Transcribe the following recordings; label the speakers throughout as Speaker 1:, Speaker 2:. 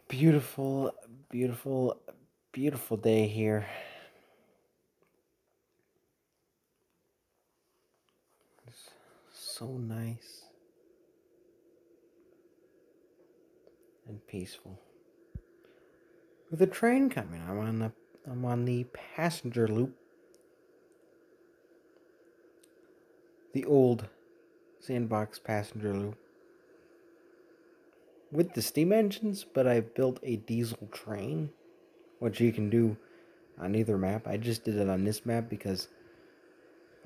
Speaker 1: Beautiful, beautiful, beautiful day here. It's so nice and peaceful. With a train coming, I'm on the passenger loop. The old sandbox passenger loop. With the steam engines, but I built a diesel train, which you can do on either map. I just did it on this map because,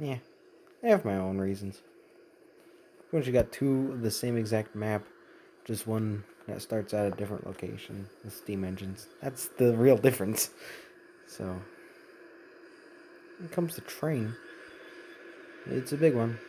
Speaker 1: yeah, I have my own reasons. Once you got two of the same exact map, just one that starts at a different location with steam engines. That's the real difference. So, when it comes to train, it's a big one.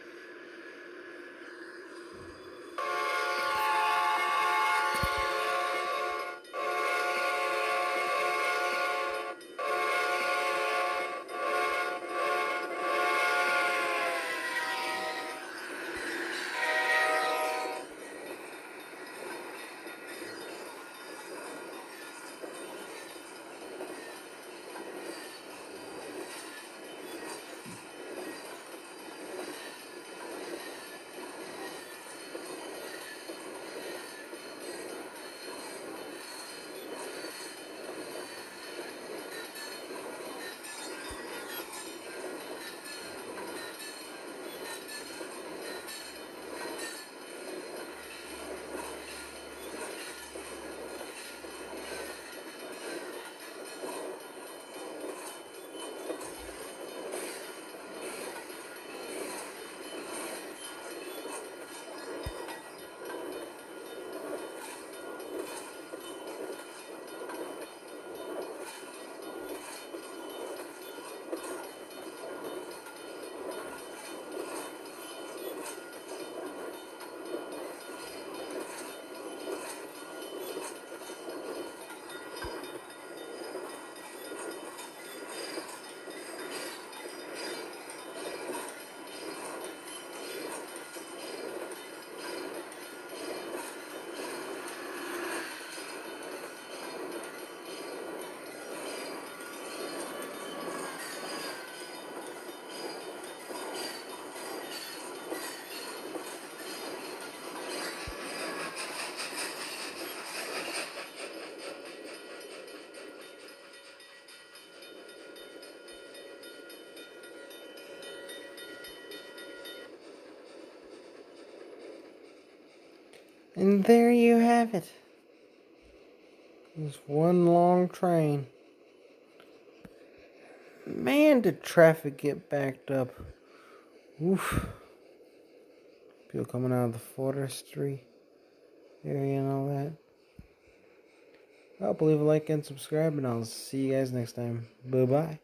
Speaker 1: And there you have it. It's one long train. Man, did traffic get backed up. Oof. People coming out of the forestry area and all that. I'll leave a like and subscribe, and I'll see you guys next time. Bye-bye.